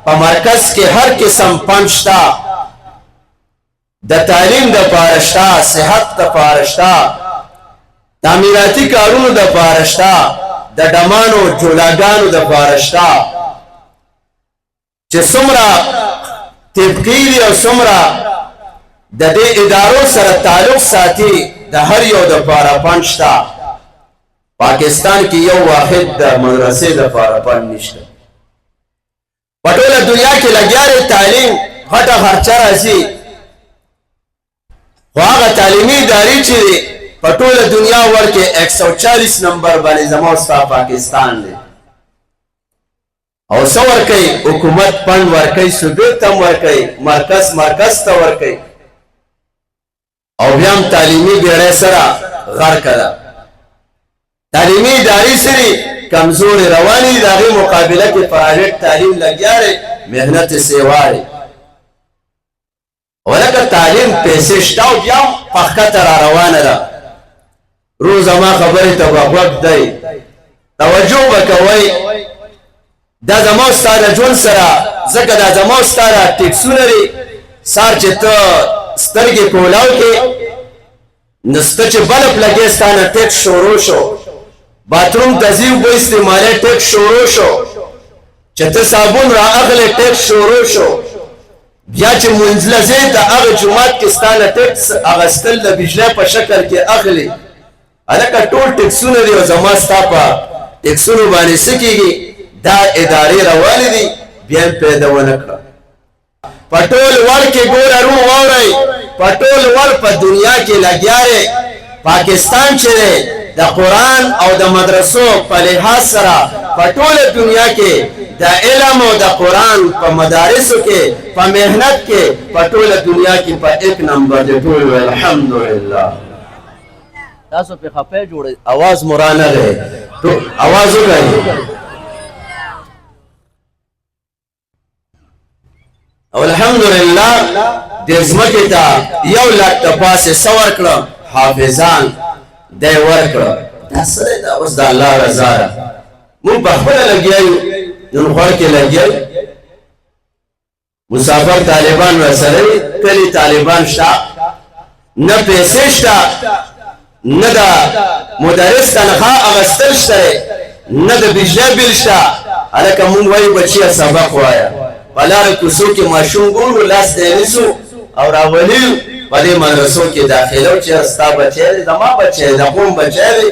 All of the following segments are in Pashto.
په مرکز کې هر قسم فن شته، د تعلیم دپاره شته، صحت دپاره شته، تعمیراتي کارونو دپاره شته، د ډمانو جولاګانو دپاره شته، چې څومره طبقې دي او څومره د دې ادارو سره تعلق ساتي، د هر یو دپاره فن شته. پاکستان کې یو واحد د مدرسې دپاره فن نشته. په ټوله دنیا کې لګیا دی تعلیم، غټه خرچه راځي، خو هغه تعلیمي ادارې چې دی په ټوله دنیا ورکې 140 نمبر باندې زما ستا پاکستان دی. او څه ورکوي؟ حکومت فنډ ورکوي، صوبې ته هم ورکوي، مرکز ته ورکوي، او بیا هم تعلیمي بیړۍ سره غرقه ده. تعلیمي ادارې سرې کمزورې روانې دي، د هغې مقابله کې پرایویټ تعلیم لګیا دی، محنت یې سیوا دی. ولکه تعلیم پیسې شته او بیا هم په ښکته را روانه ده. روز زما خبرې ته به غوږ دی، توجه به کوئ. دا زما ستا د ژوند سره، ځکه دا زما ستا د ټیکسونه دي. سهار چې ته سترګې په ولاو کې نو سته چې بلب لګې ستا نه ټیکس شروع شو، باتروم ته ځي اوبه استعمالوې ټیکس شروع شو، چې ته صابون را اخلې ټیکس شروع شو، بیا چې منځله ځې ته هغه جومات کې ستا نه ټیکس اخیستل د بجلۍ په شکل کې اخلي. هلکه ټول ټیکسونه دي او زما ستا په ټیکسونو باندې څه کېږي؟ دا ادارې روانې دي، بیا هم پیدا ونه کړه. په ټول ور کې ګوره روح واورئ، په ټول ور په دنیا کې لګیا دی. پاکستان چې دی د قرآن او د مدرسو په لحاظ سره په ټوله دنیا کې د علم او د قرآن په مدارسو کې په محنت کې په ټوله دنیا کې په 1 نمبر دی. ټول الحمدلله. تاسو په خپه جوړ आवाज مرانه دی، आवाज وکړئ. او الحمدلله د ځمکې ته 1 لک ته پاسې څه ورکړه؟ حافظان دی ورکړه. دا څه دی؟ دا اوس د الله رضا ده. موږ په خپله لګیا یو، نن خوړ کې لګیا یو. مسافر طالبان ورسره وي، کلي طالبان شته، نه پیسې شته، نه د مدرس تنخواه اخیستل شته، نه د بجلۍ بیل شته. هلکه مونږ وایو بچیه سبق وایه. په لاره کوڅو کې ماشوم ګورو، لاس دی نیسو او راولي په دې مدرسو کې داخلو. چېرې ستا بچی دی؟ زما بچی دی، د قوم بچی دی.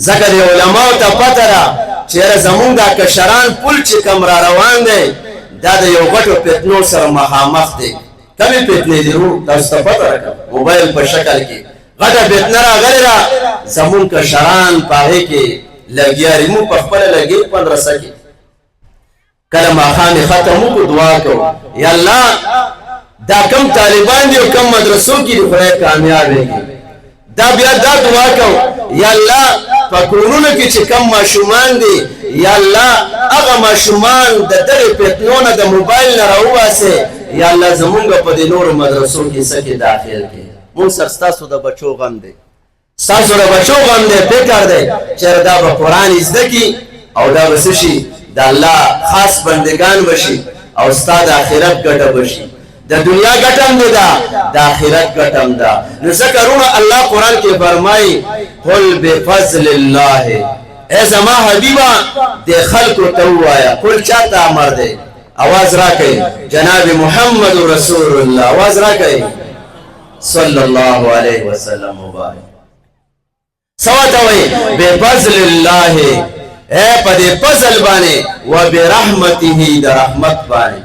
ځکه د علماو ته پته ده چېرې زمونږ دا کشران پل چې کوم را روان دی دا د یو غټو فتنو سره مخامخ دی. کمې فتنې دي رو؟ تاسو ته پته راکړه، موبایل په شکل کې غټه فتنه راغلې ده، زمونږ کشران په هغې کې لګیا دي. موږ په خپله لګیا په مدرسه کې کله ماښام یې ختم وکړو، دعا کوو یا الله دا کم طالبان دي او کم مدرسو کې دي خدای کامیاب کړي. دا بیا دا دعا کوو یا الله په کورونو کې چې کم ماشومان دي، یا الله هغه ماشومان د دغې فتنو نه د موبایل نه راوباسې، یا الله زمونږ په دې نورو مدرسو کې څه کې داخل کړي. مونږ سره ستاسو د بچو غم دی، ستاسو د بچو غم دی، فکر دی چېرې دا به قرآن زده کړي او دا به څه شي؟ د الله خاص بندگان بشي او ستا د آخرت ګټه بشي. د دنیا ګټه هم دی ده، د آخرت ګټه هم ده. نو ځکه وروڼه الله قرآن کې فرمایي قل بفضل الله. ای زما حبیبه د خلکو ته ووایه، قل چا ته امر دی؟ आवाज راکئ جناب محمد رسول الله، आवाज راکئ صلی الله علیه وسلم مبارک. سواته وایي بفضل الله، اے په دې فضل باندې و برحمته، د رحمت باندې.